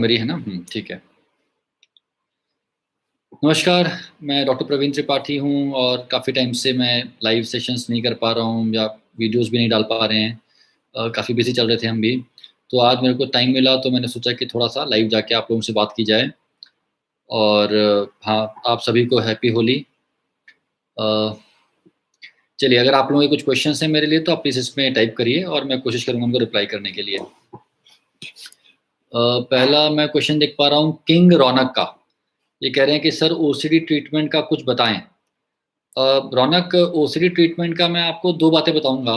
मेरी है ना। ठीक है। नमस्कार, मैं डॉक्टर प्रवीण त्रिपाठी हूँ और काफ़ी टाइम से मैं लाइव सेशंस नहीं कर पा रहा हूँ या वीडियोस भी नहीं डाल पा रहे हैं। काफ़ी बिज़ी चल रहे थे हम भी। तो आज मेरे को टाइम मिला तो मैंने सोचा कि थोड़ा-सा लाइव जाके आप लोगों से बात की जाए और हाँ, आप सभी को हैप्पी होली। अ, चलिए, अगर आप लोगों के कुछ क्वेश्चन्स हैं मेरे लिए तो आप प्लीज़ इसमें टाइप करिए और मैं कोशिश करूँगा उनको रिप्लाई करने के लिए। पहला मैं क्वेश्चन देख पा रहा हूँ किंग रौनक का। ये कह रहे हैं कि सर ओसीडी ट्रीटमेंट का कुछ बताएँ। रौनक, ओसीडी ट्रीटमेंट का मैं आपको 2 बातें बताऊँगा।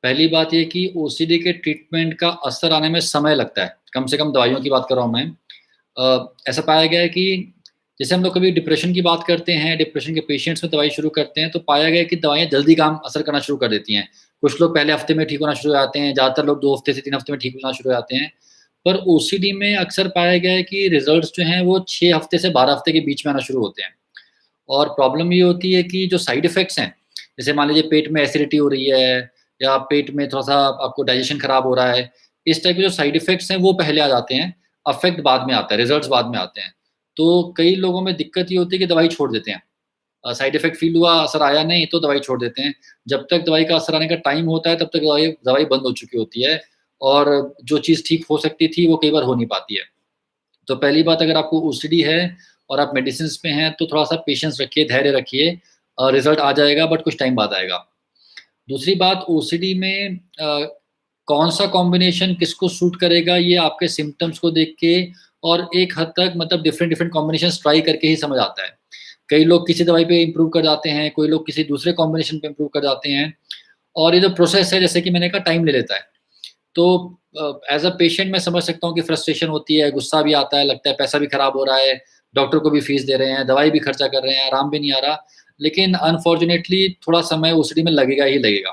पहली बात ये कि ओसीडी के ट्रीटमेंट का असर आने में समय लगता है, कम से कम दवाइयों की बात कर रहा हूँ मैं। ऐसा पाया गया है कि जैसे हम लोग कभी डिप्रेशन की बात करते हैं, डिप्रेशन के पेशेंट्स में दवाई शुरू करते हैं, तो पाया गया है कि दवाइयाँ जल्दी काम असर करना शुरू कर देती हैं। कुछ लोग पहले हफ्ते में ठीक होना शुरू हो जाते हैं, ज़्यादातर लोग 2 हफ्ते से 3 हफ्ते में ठीक होना शुरू हो जाते हैं। पर ओसीडी में अक्सर पाया गया है कि रिज़ल्ट्स जो हैं वो 6 हफ्ते से 12 हफ्ते के बीच में आना शुरू होते हैं। और प्रॉब्लम ये होती है कि जो साइड इफ़ेक्ट्स हैं, जैसे मान लीजिए पेट में एसिडिटी हो रही है या पेट में थोड़ा-सा आपको डाइजेशन खराब हो रहा है, इस टाइप के जो साइड इफ़ेक्ट्स हैं वो पहले आ जाते हैं, अफ़ेक्ट बाद में आता है, रिज़ल्ट्स बाद में आते हैं। तो कई लोगों में दिक्कत ये होती है कि दवाई छोड़ देते हैं। साइड इफ़ेक्ट फ़ील हुआ, असर आया नहीं तो दवाई छोड़ देते हैं। जब तक दवाई का असर आने का टाइम होता है तब तक दवाई दवाई बंद हो चुकी होती है और जो चीज़ ठीक हो सकती थी वो कई बार हो नहीं पाती है। तो पहली बात, अगर आपको ओसीडी है और आप मेडिसिन्स पे हैं तो थोड़ा-सा पेशेंस रखिए, धैर्य रखिए। रिज़ल्ट आ जाएगा बट कुछ टाइम बाद आएगा। दूसरी बात, ओसीडी में कौन-सा कॉम्बिनेशन किसको सूट करेगा ये आपके सिम्पटम्स को देख के और एक हद तक मतलब डिफरेंट कॉम्बिनेशंस ट्राई करके ही समझ आता है। कई लोग किसी दवाई पे इम्प्रूव कर जाते हैं, कोई लोग किसी दूसरे कॉम्बिनेशन पे इम्प्रूव कर जाते हैं और ये जो प्रोसेस है जैसे कि मैंने कहा टाइम ले लेता है। तो एज़ अ पेशेंट मैं समझ सकता हूँ कि फ्रस्ट्रेशन होती है, गुस्सा भी आता है, लगता है पैसा भी खराब हो रहा है, डॉक्टर को भी फीस दे रहे हैं, दवाई भी खर्चा कर रहे हैं, आराम भी नहीं आ रहा। लेकिन अनफॉर्च्यूनेटली थोड़ा समय ओसीडी में लगेगा ही लगेगा।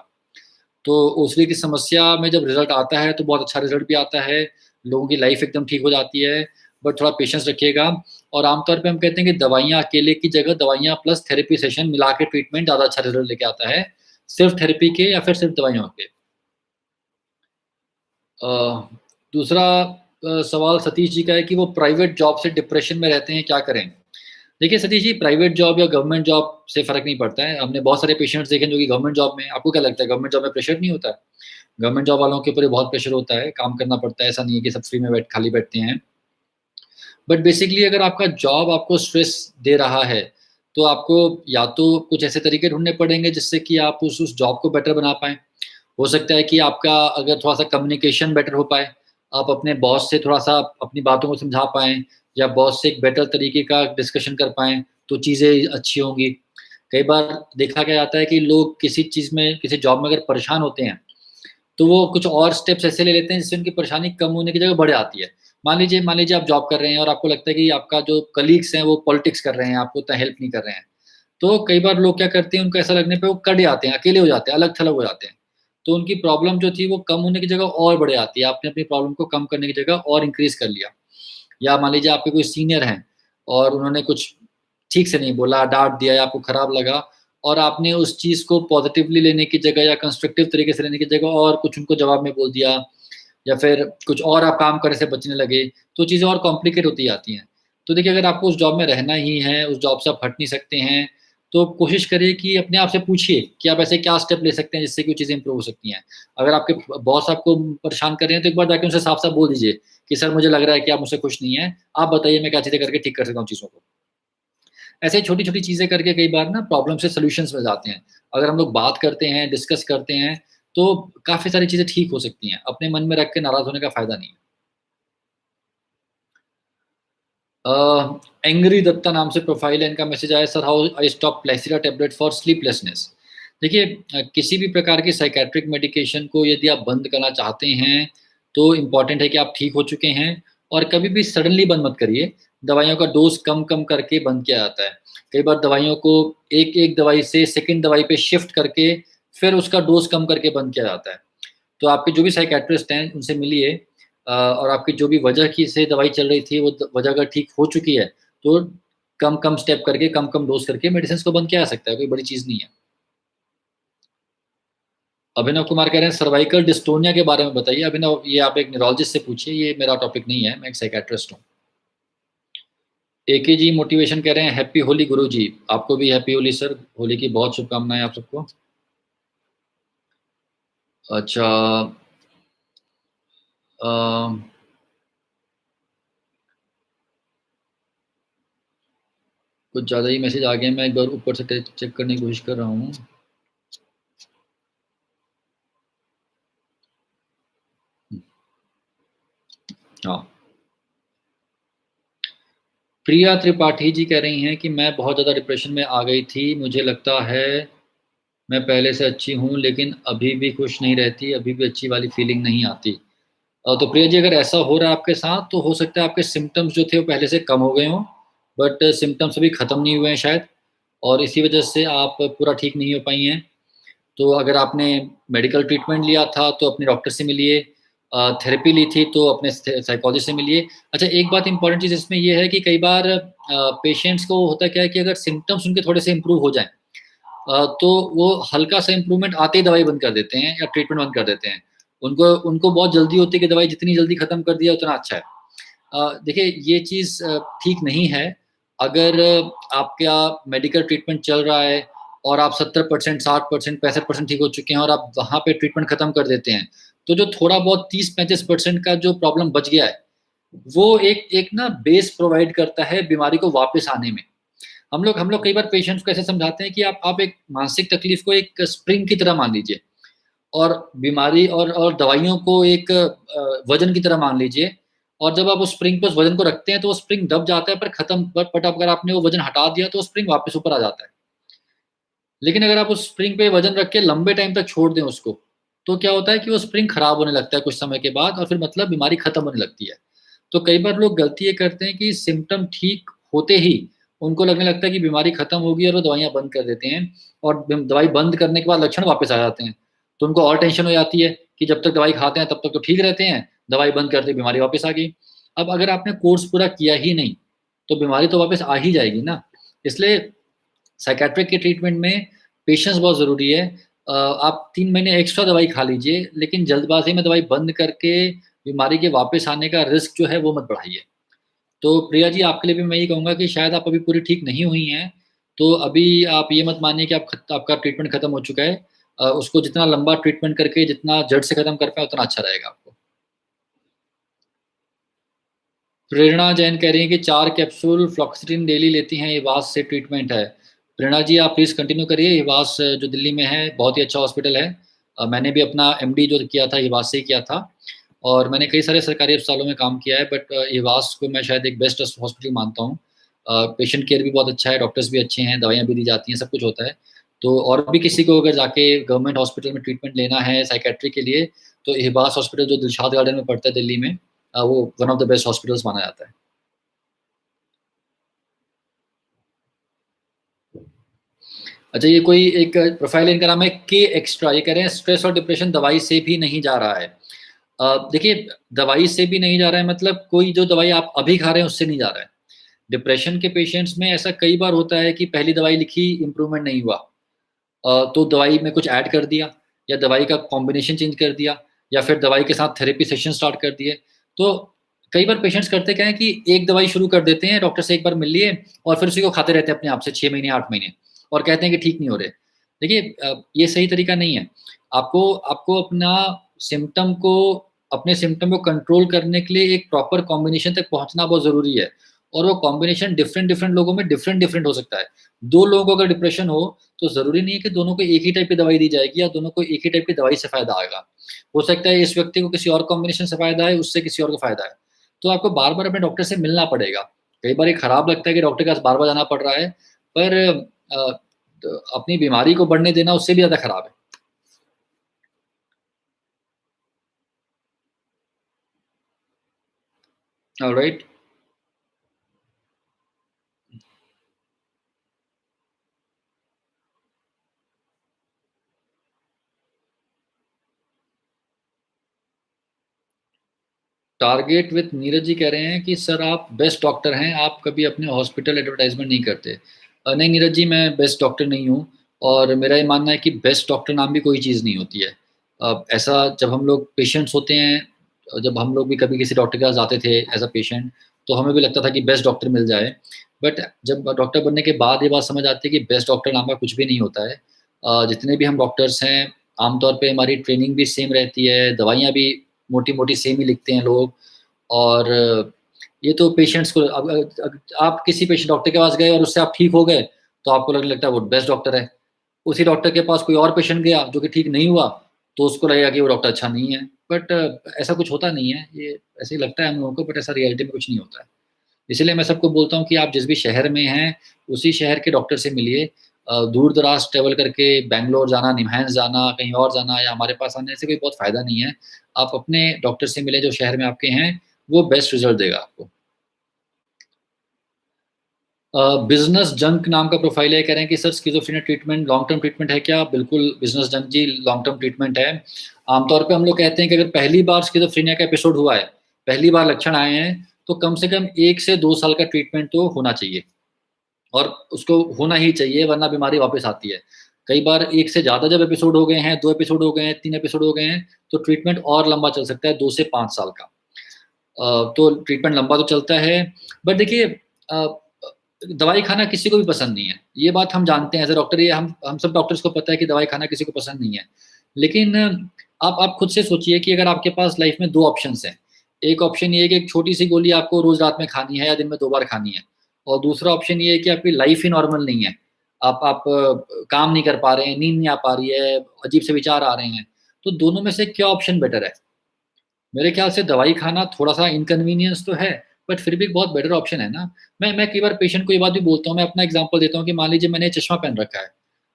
तो ओसीडी की समस्या में जब रिज़ल्ट आता है तो बहुत अच्छा रिज़ल्ट भी आता है, लोगों की लाइफ़ एकदम ठीक हो जाती है, बट थोड़ा पेशेंस रखिएगा। और आमतौर पे हम कहते हैं कि दवाइयाँ अकेले की जगह दवाइयाँ प्लस थेरेपी सेशन मिला के ट्रीटमेंट ज़्यादा अच्छा रिज़ल्ट लेके आता है, सिर्फ़ थेरेपी के या फिर सिर्फ़ दवाइयों के। अ, दूसरा सवाल सतीश जी का है कि वो प्राइवेट जॉब से डिप्रेशन में रहते हैं, क्या करें? देखिए सतीश जी, प्राइवेट जॉब या गवर्नमेंट जॉब से फ़र्क नहीं पड़ता है। हमने बहुत सारे पेशेंट्स देखे हैं जो कि गवर्नमेंट जॉब में हैं। आपको क्या लगता है गवर्नमेंट जॉब में प्रेशर नहीं होता है? गवर्नमेंट जॉब वालों के ऊपर बहुत प्रेशर होता है, काम करना पड़ता है, ऐसा नहीं है कि सब फ्री में खाली बैठते हैं। बट बेसिकली अगर आपका जॉब आपको स्ट्रेस दे रहा है, तो आपको या तो कुछ ऐसे तरीके ढूँढने पड़ेंगे जिससे कि आप उस जॉब को बेटर बना पाएँ। हो सकता है कि आपका अगर थोड़ा-सा कम्युनिकेशन बेटर हो पाए, आप अपने बॉस से थोड़ा-सा अपनी बातों को समझा पाएँ या बॉस से एक बेटर तरीके का डिस्कशन कर पाएँ, तो चीज़ें अच्छी होंगी। कई बार देखा गया जाता है कि लोग किसी चीज़ में, किसी जॉब में अगर परेशान होते हैं, तो वो कुछ और स्टेप्स ऐसे ले लेते हैं जिससे उनकी परेशानी कम होने की जगह बढ़ जाती है। मान लीजिए आप जॉब कर रहे हैं और आपको लगता है कि आपका जो कलीग्स हैं वो पॉलिटिक्स कर रहे हैं, आपको उतना हेल्प नहीं कर रहे हैं। तो कई बार लोग क्या करते हैं, उनको ऐसा लगने पे वो कट जाते हैं, अकेले हो जाते हैं, अलग-थलग हो जाते हैं। तो उनकी प्रॉब्लम जो थी वो कम होने की जगह और बढ़ जाती है। आपने अपनी प्रॉब्लम को कम करने की जगह और इंक्रीज़ कर लिया। या मान लीजिए आपके कोई सीनियर हैं और उन्होंने कुछ ठीक से नहीं बोला, डाँट दिया या आपको खराब लगा और आपने उस चीज़ को पॉज़िटिवली लेने की जगह या कंस्ट्रक्टिव तरीके से लेने की जगह और कुछ उनको जवाब में बोल दिया या फिर कुछ और आप काम करने से बचने लगे, तो चीज़ें और कॉम्प्लिकेट होती जाती हैं। तो देखिए, अगर आपको उस जॉब में रहना ही है, उस जॉब से आप हट नहीं सकते हैं, तो कोशिश करिए कि अपने आप से पूछिए कि आप ऐसे क्या स्टेप ले सकते हैं जिससे कि वो चीज़ें इम्प्रूव हो सकती हैं। अगर आपके बॉस आपको परेशान कर रहे हैं तो एक बार जाके उनसे साफ-साफ बोल दीजिए कि सर मुझे लग रहा है कि आप मुझसे खुश नहीं हैं, आप बताइए मैं क्या चीज़ें करके ठीक कर सकता हूँ चीज़ों को। ऐसे छोटी-छोटी चीज़ें करके कई बार ना प्रॉब्लम से सॉल्यूशंस मिल जाते हैं। अगर हम लोग बात करते हैं, डिस्कस करते हैं, तो काफ़ी सारी चीज़ें ठीक हो सकती हैं। अपने मन में रख के नाराज़ होने का फ़ायदा नहीं है। एंग्री दत्ता नाम से प्रोफाइल है, इनका मैसेज आया, सर हाउ आई स्टॉप प्लेसिरा टैबलेट फॉर स्लीपलेसनेस। देखिए, किसी भी प्रकार की साइकेट्रिक मेडिकेशन को यदि आप बंद करना चाहते हैं, तो इम्पॉर्टेंट है कि आप ठीक हो चुके हैं और कभी भी सडनली बंद मत करिए। दवाइयों का डोज़ कम-कम करके बंद किया जाता है। कई बार दवाइयों को एक-एक दवाई से सेकंड दवाई पे शिफ्ट करके, फिर उसका डोज़ कम करके बंद किया जाता है। तो आपके जो भी साइकियाट्रिस्ट हैं, उनसे मिलिए और आपकी जो भी वजह की से दवाई चल रही थी, वो द वजह अगर ठीक हो चुकी है, तो कम-कम स्टेप करके, कम-कम डोज़ करके मेडिसिन्स को बंद किया जा सकता है, कोई बड़ी चीज़ नहीं है। अभिनव कुमार कह रहे हैं सर्वाइकल डिस्टोनिया के बारे में बताइए। अभिनव, ये आप एक न्यूरोलॉजिस्ट से पूछिए, ये मेरा टॉपिक नहीं है, मैं एक साइकियाट्रिस्ट हूँ। एके जी मोटिवेशन कह रहे हैं हैप्पी होली गुरु जी। आपको भी हैप्पी होली सर, होली की बहुत शुभकामनाएं आप सबको। अच्छा, अ, कुछ ज़्यादा ही मैसेज आ गए, मैं एक बार ऊपर से चेक करने की कोशिश कर रहा हूँ। हाँ, प्रिया त्रिपाठी जी कह रही हैं कि मैं बहुत ज़्यादा डिप्रेशन में आ गई थी, मुझे लगता है मैं पहले से अच्छी हूँ लेकिन अभी भी खुश नहीं रहती, अभी भी अच्छी वाली फीलिंग नहीं आती। तो प्रिया जी, अगर ऐसा हो रहा है आपके साथ तो हो सकता है आपके सिम्पटम्स जो थे वो पहले से कम हो गए हों, बट सिम्पटम्स अभी ख़त्म नहीं हुए हैं शायद, और इसी वजह से आप पूरा ठीक नहीं हो पाई हैं। तो अगर आपने मेडिकल ट्रीटमेंट लिया था तो अपने डॉक्टर से मिलिए, थेरेपी ली थी तो अपने साइकोलॉजिस्ट से मिलिए। अच्छा, एक बात इंपॉर्टेंट चीज़ इसमें ये है कि कई बार पेशेंट्स को होता क्या है कि अगर सिम्पटम्स उनके थोड़े से इम्प्रूव हो जाएँ, तो वो हल्का सा इम्प्रूवमेंट आते ही दवाई बंद कर देते हैं या ट्रीटमेंट बंद कर देते हैं। उनको उनको बहुत जल्दी होती है कि दवाई जितनी जल्दी खत्म कर दिया उतना अच्छा है। देखिए, ये चीज़ ठीक नहीं है। अगर आपका मेडिकल ट्रीटमेंट चल रहा है और आप 70%, 60%, 65% ठीक हो चुके हैं और आप वहाँ पे ट्रीटमेंट खत्म कर देते हैं, तो जो थोड़ा बहुत 30-35% का जो प्रॉब्लम बच गया है, वो एक एक ना बेस प्रोवाइड करता है बीमारी को वापस आने में। हम लोग कई बार पेशेंट्स को ऐसे समझाते हैं कि आप एक मानसिक तकलीफ को एक स्प्रिंग की तरह मान लीजिए, और बीमारी और दवाइयों को एक वज़न की तरह मान लीजिए, और जब आप उस स्प्रिंग पे उस वज़न को रखते हैं तो वो स्प्रिंग दब जाता है, पर खत्म, बट अगर आपने वो वज़न हटा दिया तो वो स्प्रिंग वापस ऊपर आ जाता है। लेकिन अगर आप उस स्प्रिंग पे वज़न रख के लंबे टाइम तक छोड़ दें उसको, तो क्या होता है कि वो स्प्रिंग खराब होने लगता है कुछ समय के बाद, और फिर मतलब बीमारी खत्म होने लगती है। तो कई बार लोग गलती ये करते हैं कि सिम्पटम ठीक होते ही उनको लगने लगता है कि बीमारी खत्म होगी और वो दवाइयाँ बंद कर देते हैं, और दवाई बंद करने के बाद लक्षण वापस आ जाते हैं। तो उनको और टेंशन हो जाती है कि जब तक दवाई खाते हैं तब तक तो ठीक रहते हैं, दवाई बंद करते ही बीमारी वापस आ गई। अब अगर आपने कोर्स पूरा किया ही नहीं, तो बीमारी तो वापस आ ही जाएगी ना। इसलिए साइकियाट्रिक के ट्रीटमेंट में पेशेंस बहुत ज़रूरी है। आप 3 महीने एक्स्ट्रा दवाई खा लीजिए, लेकिन जल्दबाज़ी में दवाई बंद करके बीमारी के वापस आने का रिस्क जो है वो मत बढ़ाइए। तो प्रिया जी, आपके लिए भी मैं यही कहूँगा कि शायद आप अभी पूरी ठीक नहीं हुई हैं, तो अभी आप ये मत मानिए कि आपका ट्रीटमेंट खत्म हो चुका है। उसको जितना लंबा ट्रीटमेंट करके जितना जड़ से खत्म कर पाएँ उतना अच्छा रहेगा आपको। प्रेरणा जैन कह रही हैं कि 4 कैप्सूल फ्लॉक्सटिन डेली लेती हैं, इवास से ट्रीटमेंट है। प्रेरणा जी, आप प्लीज़ कंटिन्यू करिए। इवास जो दिल्ली में है, बहुत ही अच्छा हॉस्पिटल है। मैंने भी अपना एमडी जो किया था इवास से ही किया था, और मैंने कई सारे सरकारी अस्पतालों में काम किया है, बट इवास को मैं शायद एक बेस्ट हॉस्पिटल मानता हूँ। पेशेंट केयर भी बहुत अच्छा है, डॉक्टर्स भी अच्छे हैं, दवाइयाँ भी दी जाती हैं, सब कुछ होता है। तो और भी किसी को अगर जाके गवर्नमेंट हॉस्पिटल में ट्रीटमेंट लेना है साइकियाट्री के लिए, तो इहबास हॉस्पिटल जो दिलशाद गार्डन में पड़ता है दिल्ली में, वो one of the best hospitals माना जाता है। अच्छा, ये कोई एक प्रोफाइल, इनका नाम है के एक्स्ट्रा, ये कह रहे हैं स्ट्रेस और डिप्रेशन दवाई से भी नहीं जा रहा है। देखिए, दवाई से भी नहीं जा रहा है मतलब कोई जो दवाई आप अभी खा रहे हैं उससे नहीं जा रहा है। डिप्रेशन के पेशेंट्स में ऐसा कई बार होता है कि पहली दवाई लिखी, इम्प्रूवमेंट नहीं हुआ, तो दवाई में कुछ ऐड कर दिया, या दवाई का कॉम्बिनेशन चेंज कर दिया, या फिर दवाई के साथ थेरेपी सेशन स्टार्ट कर दिए। तो कई बार पेशेंट्स करते क्या है कि एक दवाई शुरू कर देते हैं, डॉक्टर से एक बार मिल लिए और फिर उसी को खाते रहते हैं अपने आप से 6 महीने, 8 महीने, और कहते हैं कि ठीक नहीं हो रहे। देखिए, ये सही तरीका नहीं है। आपको आपको अपने सिम्पटम को कंट्रोल करने के लिए एक प्रॉपर कॉम्बिनेशन तक पहुँचना बहुत ज़रूरी है, और वो कॉम्बिनेशन डिफरेंट डिफरेंट लोगों में डिफरेंट डिफरेंट हो सकता है। 2 लोगों को अगर डिप्रेशन हो, तो ज़रूरी नहीं है कि दोनों को एक ही टाइप की दवाई दी जाएगी या दोनों को एक ही टाइप की दवाई से फ़ायदा आएगा। हो सकता है इस व्यक्ति को किसी और कॉम्बिनेशन से फ़ायदा आए, उससे किसी और को फ़ायदा आए। तो आपको बार-बार अपने डॉक्टर से मिलना पड़ेगा। कई बार ये खराब लगता है कि डॉक्टर के पास बार-बार जाना पड़ रहा है, पर अपनी बीमारी को बढ़ने देना उससे भी ज़्यादा खराब है। Alright? Target with Neeraj ji कह रहे हैं कि सर आप बेस्ट डॉक्टर हैं, आप कभी अपने हॉस्पिटल एडवर्टाइज़मेंट नहीं करते। नहीं नीरज जी, मैं बेस्ट डॉक्टर नहीं हूँ, और मेरा ये मानना है कि बेस्ट डॉक्टर नाम भी कोई चीज़ नहीं होती है। ऐसा जब हम लोग पेशेंट्स होते हैं, जब हम लोग भी कभी किसी डॉक्टर के पास जाते थे एज़ अ पेशेंट, तो हमें भी लगता था कि बेस्ट डॉक्टर मिल जाए। बट जब डॉक्टर बनने के बाद ये बात समझ आती है कि बेस्ट डॉक्टर नाम का कुछ भी नहीं होता है। जितने भी हम डॉक्टर्स हैं, आमतौर पे हमारी ट्रेनिंग भी सेम रहती है, दवाइयाँ भी मोटी-मोटी सेम ही लिखते हैं लोग। और ये तो पेशेंट्स को अब आप किसी पेशेंट डॉक्टर के पास गए और उससे आप ठीक हो गए, तो आपको लगने लगता है वो बेस्ट डॉक्टर है। उसी डॉक्टर के पास कोई और पेशेंट गया जो कि ठीक नहीं हुआ, तो उसको लगेगा कि वो डॉक्टर अच्छा नहीं है। बट ऐसा कुछ होता नहीं है, ये ऐसे ही लगता है हम लोगों को, बट ऐसा रियलिटी में कुछ नहीं होता है। इसीलिए मैं सबको बोलता हूँ कि आप जिस भी शहर में हैं, उसी शहर के डॉक्टर से मिलिए। दूर-दराज़ ट्रैवल करके बैंगलोर जाना, निमहांस जाना, कहीं और जाना या हमारे पास आने से कोई बहुत फ़ायदा नहीं है। आप अपने डॉक्टर से मिलें जो शहर में आपके हैं, वो बेस्ट रिज़ल्ट देगा आपको। बिज़नेस जंक नाम का प्रोफ़ाइल है, कह रहे हैं कि sir schizophrenia treatment long term treatment है क्या? बिल्कुल बिज़नेस जंक जी लॉन्ग टर्म ट्रीटमेंट है। आमतौर पे हम लोग कहते हैं कि अगर पहली बार स्किज़ोफ्रेनिया का एपिसोड हुआ है, पहली बार लक्षण आए हैं, तो कम से कम 1 से 2 साल का ट्रीटमेंट तो होना चाहिए और उसको होना ही चाहिए वरना बीमारी वापस आती है। कई बार 1 से ज़्यादा जब एपिसोड हो गए हैं, 2 एपिसोड हो गए हैं, 3 एपिसोड हो गए हैं, तो ट्रीटमेंट और लंबा चल सकता है 2 से 5 साल का। तो ट्रीटमेंट लंबा तो चलता है, बट देखिए अ, दवाई खाना किसी को भी पसंद नहीं है। ये बात हम जानते हैं एज़ अ डॉक्टर, ये हम सब डॉक्टर्स को पता है कि दवाई खाना किसी को पसंद नहीं है। लेकिन आप खुद से सोचिए कि अगर आपके पास लाइफ़ में 2 ऑप्शंस हैं। एक ऑप्शन ये है कि एक छोटी-सी गोली आपको रोज़ रात में खानी है या दिन में 2 बार खानी है और दूसरा ऑप्शन ये है कि आपकी लाइफ़ ही नॉर्मल नहीं है। आप काम नहीं कर पा रहे हैं, नींद नहीं आ पा रही है, अजीब से विचार आ रहे हैं। तो दोनों में से क्या ऑप्शन बेटर है? मेरे ख्याल से दवाई खाना थोड़ा-सा इनकन्वीनियंस तो है, बट फिर भी एक बहुत बेटर ऑप्शन है ना। मैं कई बार पेशेंट को ये बात भी बोलता हूँ, मैं अपना एग्ज़ाम्पल देता हूँ कि मान लीजिए मैंने चश्मा पहन रखा है।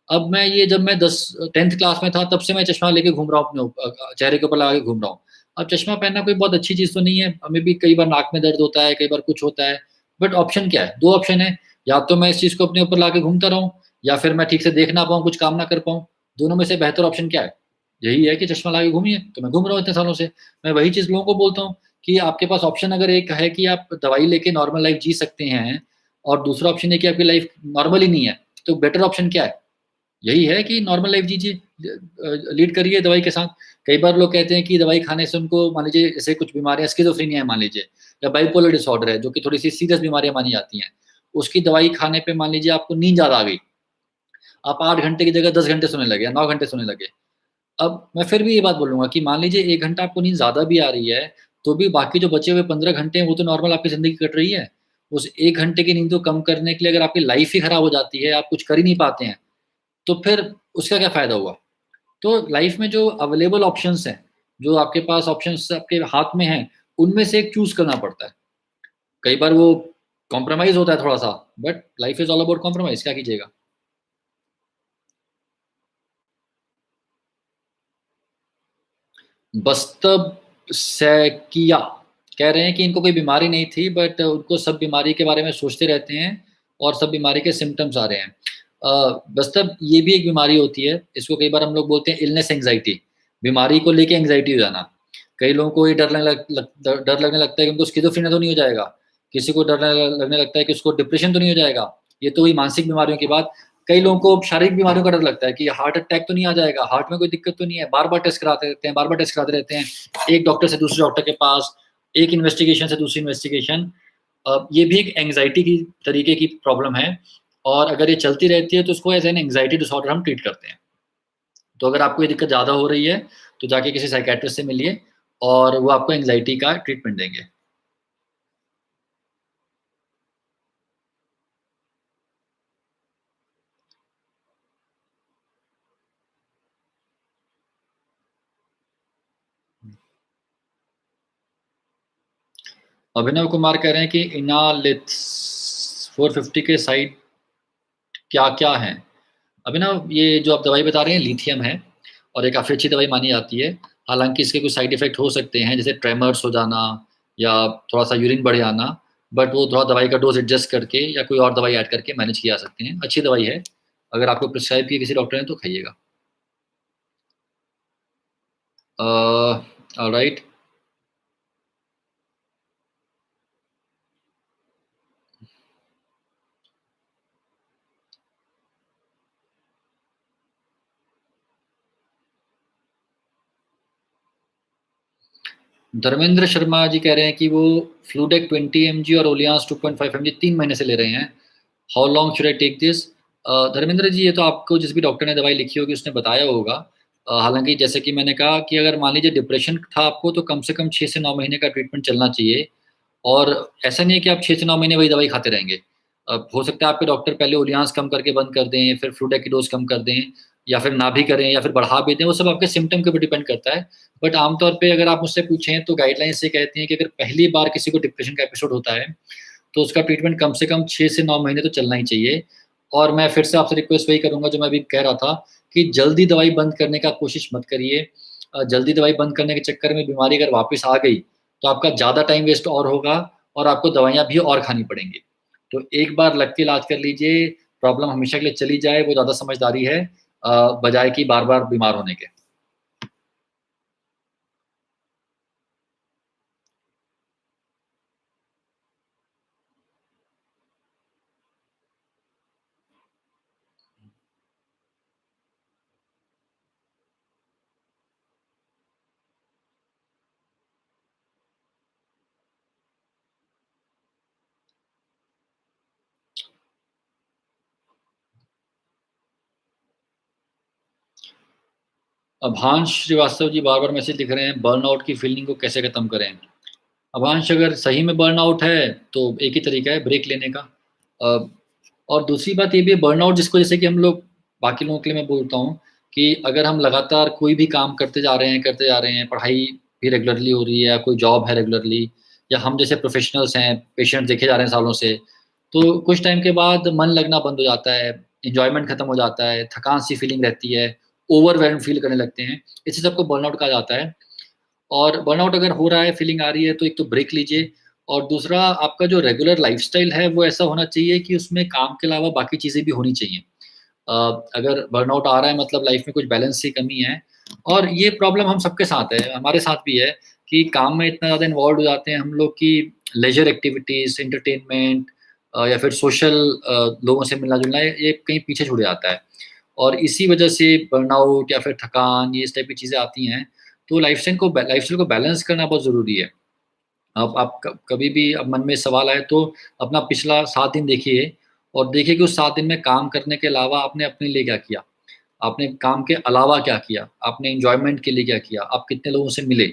अब मैं ये जब मैं 10th क्लास में था तब से मैं चश्मा लेके घूम रहा हूँ अपने चेहरे के ऊपर लगा के घूम रहा हूँ। अब चश्मा पहनना कोई बहुत अच्छी चीज़ तो नहीं है, हमें भी कई बार नाक में दर्द होता है, कई बार कुछ होता है, बट ऑप्शन क्या है? 2 ऑप्शन है, या तो मैं इस चीज़ को अपने ऊपर लाके घूमता रहूँ या फिर मैं ठीक से देख ना पाऊँ, कुछ काम ना कर पाऊँ। दोनों में से बेहतर ऑप्शन क्या है? यही है कि चश्मा लगा के घूमिए, तो मैं घूम रहा हूँ इतने सालों से। मैं वही चीज़ लोगों को बोलता हूँ कि आपके पास ऑप्शन अगर एक है कि आप दवाई लेके नॉर्मल लाइफ़ जी सकते हैं और दूसरा ऑप्शन है कि आपकी लाइफ़ नॉर्मल ही नहीं है, तो बेटर ऑप्शन क्या है? यही है कि नॉर्मल लाइफ़ जीजिए, लीड करिए दवाई के साथ। कई बार लोग कहते हैं कि दवाई खाने से उनको मान लीजिए जैसे कुछ बीमारियाँ स्किज़ोफ्रेनिया है मान लीजिए या बाइपोलर डिसऑर्डर है, जो कि थोड़ी-सी सीरियस बीमारियाँ मानी जाती हैं। उसकी दवाई खाने पे मान लीजिए आपको नींद ज़्यादा आ गई, आप 8 घंटे की जगह 10 घंटे सोने लगे या 9 घंटे सोने लगे। अब मैं फिर भी ये बात बोलूँगा कि मान लीजिए 1 घंटा आपको नींद ज़्यादा भी आ रही है, तो भी बाकी जो बचे हुए 15 घंटे हैं, वो तो नॉर्मल आपकी ज़िंदगी कट रही है। उस 1 घंटे की नींद को कम करने के लिए अगर आपकी लाइफ़ ही खराब हो जाती है, आप कुछ कर ही नहीं पाते हैं, तो फिर उसका क्या फ़ायदा हुआ? तो लाइफ़ में जो अवेलेबल ऑप्शंस हैं, जो आपके पास ऑप्शंस आपके हाथ में हैं, उनमें से एक चूज़ करना पड़ता है। कई बार वो कॉम्प्रोमाइज़ होता है थोड़ा-सा, but life is all about compromise, क्या कीजिएगा? बस्तब सैकिया कह रहे हैं कि इनको कोई बीमारी नहीं थी बट उनको सब बीमारी के बारे में सोचते रहते हैं और सब बीमारी के सिम्पटम्स आ रहे हैं। बस्तब ये भी एक बीमारी होती है, इसको कई बार हम लोग बोलते हैं इलनेस एंग्ज़ायटी, बीमारी को लेके एंग्ज़ायटी हो जाना। कई लोगों को ये डर लगने डर लगने लगता है कि उनको स्किज़ोफ्रेनिया तो नहीं हो जाएगा, किसी को डर लगने लगता है कि उसको डिप्रेशन तो नहीं हो जाएगा, ये तो हुई मानसिक बीमारियों की बात। कई लोगों को शारीरिक बीमारियों का डर लगता है कि हार्ट अटैक तो नहीं आ जाएगा, हार्ट में कोई दिक्कत तो नहीं है, बार-बार टेस्ट कराते रहते हैं, बार-बार टेस्ट कराते रहते हैं, एक डॉक्टर से दूसरे डॉक्टर के पास, एक इन्वेस्टिगेशन से दूसरी इन्वेस्टिगेशन। ये भी एक एंग्ज़ायटी की तरीके की प्रॉब्लम है और अगर ये चलती रहती है तो उसको एज़ एन एंग्ज़ायटी डिसऑर्डर हम ट्रीट करते हैं। तो अगर आपको ये दिक्कत ज़्यादा हो रही है, तो जाके किसी साइकियाट्रिस्ट से मिलिए और वो आपको एंग्ज़ायटी का ट्रीटमेंट देंगे। अभिनव कुमार कह रहे हैं कि इनालिथ्स 450 के साइड क्या-क्या हैं? अभिनव, ये जो आप दवाई बता रहे हैं लिथियम है और ये काफ़ी अच्छी दवाई मानी जाती है। हालाँकि इसके कुछ साइड इफ़ेक्ट हो सकते हैं, जैसे ट्रेमर्स हो जाना या थोड़ा-सा यूरिन बढ़ जाना, बट वो थोड़ा दवाई का डोज़ एडजस्ट करके या कोई और दवाई ऐड करके मैनेज किया जा सकते हैं। अच्छी दवाई है, अगर आपको प्रिस्क्राइब की किसी डॉक्टर ने तो खाइएगा। ऑलराइट। धर्मेंद्र शर्मा जी कह रहे हैं कि वो फ्लूडेक 20 mg और ओलियांस 2.5 mg 3 महीने से ले रहे हैं। How long should I take this? Dharmendra ji, ये तो आपको जिस भी डॉक्टर ने दवाई लिखी होगी उसने बताया होगा। हालाँकि जैसे कि मैंने कहा कि अगर मान लीजिए डिप्रेशन था आपको, तो कम से कम 6 से 9 महीने का ट्रीटमेंट चलना चाहिए। और ऐसा नहीं है कि आप 6 से 9 महीने वही दवाई खाते रहेंगे। हो सकता है आपके डॉक्टर पहले ओलियांस कम करके बंद कर दें, फिर फ्लूडेक की डोज़ कम कर दें, या फिर ना भी करें या फिर बढ़ा भी दें, वो सब आपके सिम्पटम के ऊपर डिपेंड करता है। बट आमतौर पे अगर आप मुझसे पूछें तो गाइडलाइंस ये कहती हैं कि अगर पहली बार किसी को डिप्रेशन का एपिसोड होता है, तो उसका ट्रीटमेंट कम से कम 6 से 9 महीने तो चलना ही चाहिए। और मैं फिर से आपसे रिक्वेस्ट वही करूँगा जो मैं अभी कह रहा था, कि जल्दी दवाई बंद करने का कोशिश मत करिए। जल्दी दवाई बंद करने के चक्कर में बीमारी अगर वापस आ गई, तो आपका ज़्यादा टाइम वेस्ट और होगा और आपको दवाइयाँ भी और खानी पड़ेंगी। तो एक बार लग के इलाज कर लीजिए, प्रॉब्लम हमेशा के लिए चली जाए, वो ज़्यादा समझदारी है, बजाए कि बार-बार बीमार होने के। अभांश श्रीवास्तव जी बार-बार मैसेज लिख रहे हैं, बर्नआउट की फीलिंग को कैसे खत्म करें? अभांश, अगर सही में बर्नआउट है, तो एक ही तरीका है, ब्रेक लेने का। अ, और दूसरी बात ये भी है, बर्नआउट जिसको, जैसे कि हम लोग, बाकी लोगों के लिए मैं बोलता हूँ कि अगर हम लगातार कोई भी काम करते जा रहे हैं, पढ़ाई भी रेगुलरली हो रही है या कोई जॉब है रेगुलरली, या हम जैसे प्रोफ़ेशनल्स हैं, पेशेंट देखे जा रहे हैं सालों से, तो कुछ टाइम के बाद मन लगना बंद हो जाता है, एन्जॉयमेंट खत्म हो जाता है, थकान-सी फीलिंग रहती है, ओवरवेल्म्ड फ़ील करने लगते हैं। इसी सबको बर्नआउट कहा जाता है। और बर्नआउट अगर हो रहा है, फीलिंग आ रही है, तो एक तो ब्रेक लीजिए, और दूसरा, आपका जो रेगुलर लाइफ़स्टाइल है वो ऐसा होना चाहिए कि उसमें काम के अलावा बाकी चीज़ें भी होनी चाहिए। अ, अगर बर्नआउट आ रहा है मतलब लाइफ़ में कुछ बैलेंस की कमी है, और ये प्रॉब्लम हम सबके साथ है, हमारे साथ भी है कि काम में इतना ज़्यादा इन्वॉल्व हो जाते हैं हम लोग कि लेज़र एक्टिविटीज़, एंटरटेनमेंट, या फिर सोशल, लोगों से मिलना-जुलना, ये कहीं पीछे छूट जाता है। और इसी वजह से बर्नआउट या फिर थकान, ये इस टाइप की चीज़ें आती हैं। तो लाइफ़स्टाइल को बैलेंस करना बहुत ज़रूरी है। अब आप कभी भी अब मन में सवाल आए, तो अपना पिछला 7 दिन देखिए, और देखिए कि उस 7 दिन में काम करने के अलावा आपने अपने लिए क्या किया? आपने काम के अलावा क्या किया? आपने एन्जॉयमेंट के लिए क्या किया? आप कितने लोगों से मिले?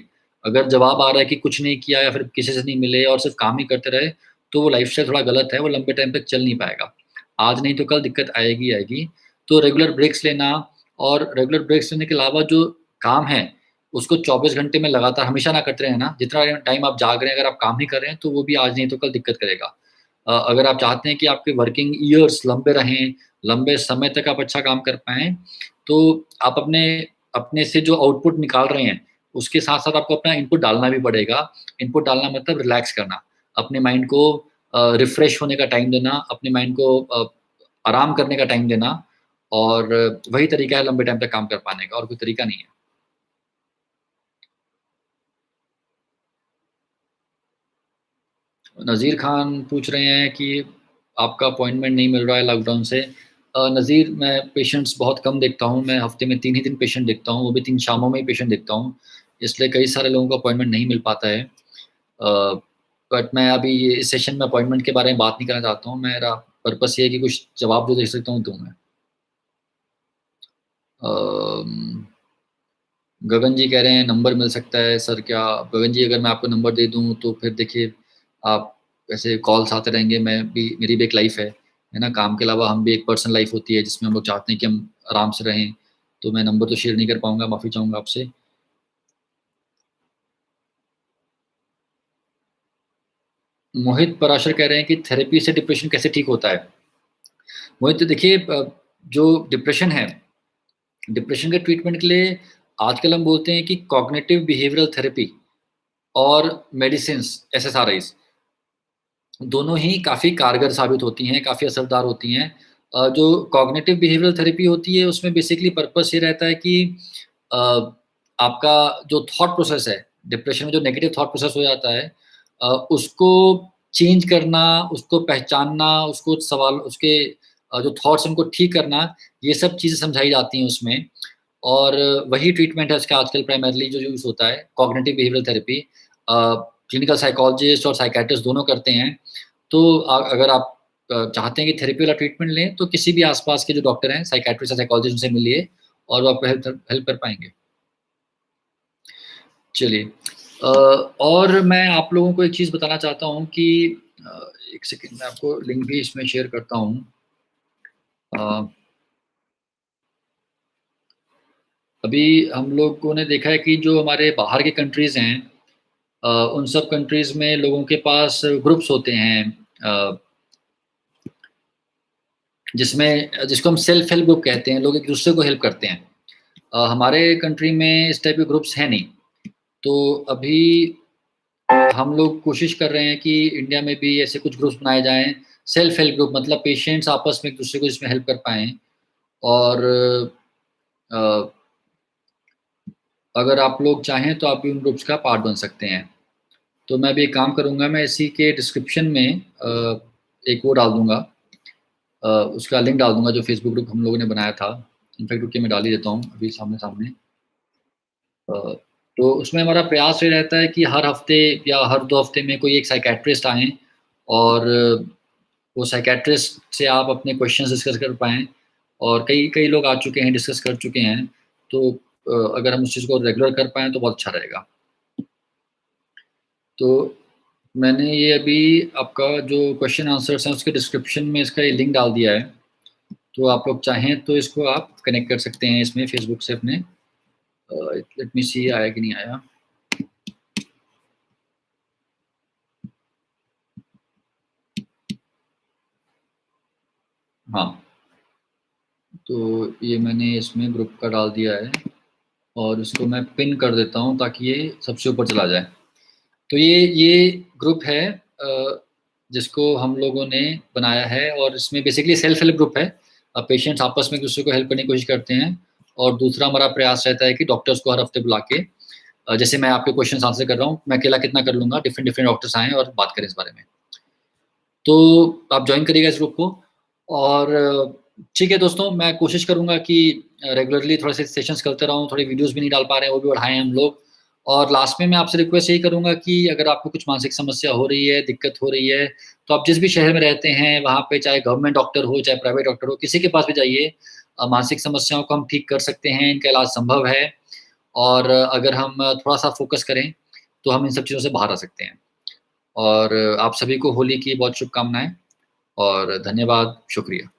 अगर जवाब आ रहा है कि कुछ नहीं किया या फिर किसी से नहीं मिले और सिर्फ़ काम ही करते रहे, तो वो लाइफ़स्टाइल थोड़ा गलत है, वो लंबे टाइम तक चल नहीं पाएगा। आज नहीं तो कल दिक्कत आएगी ही आएगी। तो रेगुलर ब्रेक्स लेना, और रेगुलर ब्रेक्स लेने के अलावा जो काम है, उसको 24 घंटे में लगातार हमेशा ना करते रहें ना। जितना टाइम आप जाग रहे हैं, अगर आप काम नहीं कर रहे हैं, तो वो भी आज नहीं तो कल दिक्कत करेगा। अगर आप चाहते हैं कि आपके वर्किंग ईयर्स लंबे रहें, लंबे समय तक आप अच्छा काम कर पाएँ, तो आप अपने अपने से जो आउटपुट निकाल रहे हैं, उसके साथ-साथ आपको अपना इनपुट डालना भी पड़ेगा। इनपुट डालना मतलब रिलैक्स करना, अपने माइंड को रिफ्रेश होने का टाइम देना, अपने माइंड को आराम करने का टाइम देना, और वही तरीका है लंबे टाइम तक काम कर पाने का, और कोई तरीका नहीं है। नज़ीर खान पूछ रहे हैं कि आपका अपॉइंटमेंट नहीं मिल रहा है लॉकडाउन से। नज़ीर, मैं पेशेंट्स बहुत कम देखता हूँ, मैं हफ़्ते में 3 ही दिन पेशेंट देखता हूँ, वो भी 3 शामों में ही पेशेंट देखता हूँ, इसलिए कई सारे लोगों को अपॉइंटमेंट नहीं मिल पाता है। बट मैं अभी ये इस सेशन में अपॉइंटमेंट के बारे में बात नहीं करना चाहता हूँ, मेरा पर्पस ये है कि कुछ जवाब जो दे सकता हूँ दूँ मैं। अम, गगन जी कह रहे हैं नंबर मिल सकता है सर क्या? गगन जी, अगर मैं आपको नंबर दे दूँ तो फिर देखिए, आप ऐसे कॉल्स आते रहेंगे, मेरी भी एक लाइफ़ है ना? काम के अलावा हम भी, एक पर्सनल लाइफ़ होती है जिसमें हम लोग चाहते हैं कि हम आराम से रहें, तो मैं नंबर तो शेयर नहीं कर पाऊँगा, माफ़ी चाहूँगा आपसे। मोहित पराशर कह रहे हैं कि थेरेपी से डिप्रेशन कैसे ठीक होता है? मोहित, देखिए, जो डिप्रेशन के ट्रीटमेंट के लिए आजकल हम बोलते हैं कि कॉग्निटिव बिहेवियरल थेरेपी और मेडिसिन्स, एसएसआरआईज़, दोनों ही काफ़ी कारगर साबित होती हैं, काफ़ी असरदार होती हैं। जो कॉग्निटिव बिहेवियरल थेरेपी होती है, उसमें बेसिकली पर्पस ये रहता है कि अ, आपका जो थॉट प्रोसेस है, डिप्रेशन में जो नेगेटिव थॉट प्रोसेस हो जाता है, उसको चेंज करना, उसको पहचानना, उसको सवाल उसके जो थॉट्स हैं उनको ठीक करना, ये सब चीज़ें समझाई जाती हैं उसमें। और वही ट्रीटमेंट है इसका आजकल प्राइमरीली जो यूज़ होता है, cognitive behavioural therapy. Clinical psychologist और साइकियाट्रिस्ट दोनों करते हैं। तो अगर आप चाहते हैं कि थेरेपी वाला ट्रीटमेंट लें, तो किसी भी आस-पास के जो डॉक्टर हैं, साइकियाट्रिस्ट या साइकोलॉजिस्ट उनसे मिलिए और वो आपको हेल्प कर पाएँगे। चलिए और मैं आप लोगों को एक चीज़ बताना चाहता हूँ कि एक सेकंड मैं आपको लिंक भी इसमें शेयर करता हूँ। अ, अभी हम लोगों ने देखा है कि जो हमारे बाहर के कंट्रीज़ हैं उन सब कंट्रीज़ में लोगों के पास ग्रुप्स होते हैं अ, जिसको हम सेल्फ हेल्प ग्रुप कहते हैं, लोग एक-दूसरे को हेल्प करते हैं। हमारे कंट्री में इस टाइप के ग्रुप्स हैं नहीं। तो अभी हम लोग कोशिश कर रहे हैं कि इंडिया में भी ऐसे कुछ ग्रुप्स बनाए जाएँ, सेल्फ हेल्प ग्रुप मतलब पेशेंट्स आपस में एक-दूसरे को इसमें हेल्प कर पाएँ और अ, अगर आप लोग चाहें तो आप भी उन ग्रुप्स का पार्ट बन सकते हैं। तो मैं अभी एक काम करूँगा, मैं इसी के डिस्क्रिप्शन में एक वो डाल दूँगा उसका लिंक डाल दूँगा जो फ़ेसबुक ग्रुप हम लोगों ने बनाया था। इनफैक्ट रुकिए मैं डाल ही देता हूँ अभी सामने-सामने। तो उसमें हमारा प्रयास ये रहता है कि हर हफ़्ते या हर 2 हफ़्ते में कोई एक साइकियाट्रिस्ट आएँ और वो साइकियाट्रिस्ट से आप अपने क्वेश्चंस डिस्कस कर पाएँ और कई कई लोग आ चुके हैं, डिस्कस कर चुके हैं। तो अगर हम उस चीज़ को रेगुलर कर पाएँ तो बहुत अच्छा रहेगा। तो मैंने ये अभी आपका जो क्वेश्चन आंसर्स हैं उसके डिस्क्रिप्शन में इसका ये लिंक डाल दिया है। तो आप लोग चाहें तो इसको आप कनेक्ट कर सकते हैं इसमें फ़ेसबुक से अपने लेट मी सी आया कि नहीं आया? हाँ, तो ये मैंने इसमें ग्रुप का डाल दिया है और इसको मैं पिन कर देता हूँ ताकि ये सबसे ऊपर चला जाए। तो ये ग्रुप है जिसको हम लोगों ने बनाया है और इसमें बेसिकली सेल्फ हेल्प ग्रुप है। पेशेंट्स आपस में एक-दूसरे को हेल्प करने की कोशिश करते हैं और दूसरा हमारा प्रयास रहता है कि डॉक्टर्स को हर हफ्ते बुला के जैसे मैं आपके क्वेश्चन्स आंसर कर रहा हूँ, मैं अकेला कितना कर लूँगा, डिफरेंट डिफरेंट डॉक्टर्स आएँ और बात करें इस बारे में। तो आप जॉइन करिएगा इस ग्रुप को और ठीक है दोस्तों, मैं कोशिश करूँगा कि रेगुलरली थोड़े से सेशंस करते रहूँ, थोड़ी वीडियोज़ भी नहीं डाल पा रहे हैं, वो भी बढ़ाएँ हम लोग। और लास्ट में मैं आपसे रिक्वेस्ट यही करूँगा कि अगर आपको कुछ मानसिक समस्या हो रही है, दिक्कत हो रही है, तो आप जिस भी शहर में रहते हैं, वहाँ पे चाहे गवर्नमेंट डॉक्टर हो, चाहे प्राइवेट डॉक्टर हो, किसी के पास भी जाइए। मानसिक समस्याओं को हम ठीक कर सकते हैं, इनका इलाज संभव है और अगर हम थोड़ा-सा फ़ोकस करें, तो हम इन सब चीज़ों से बाहर आ सकते हैं। और आप सभी को होली की बहुत शुभकामनाएँ और धन्यवाद, शुक्रिया।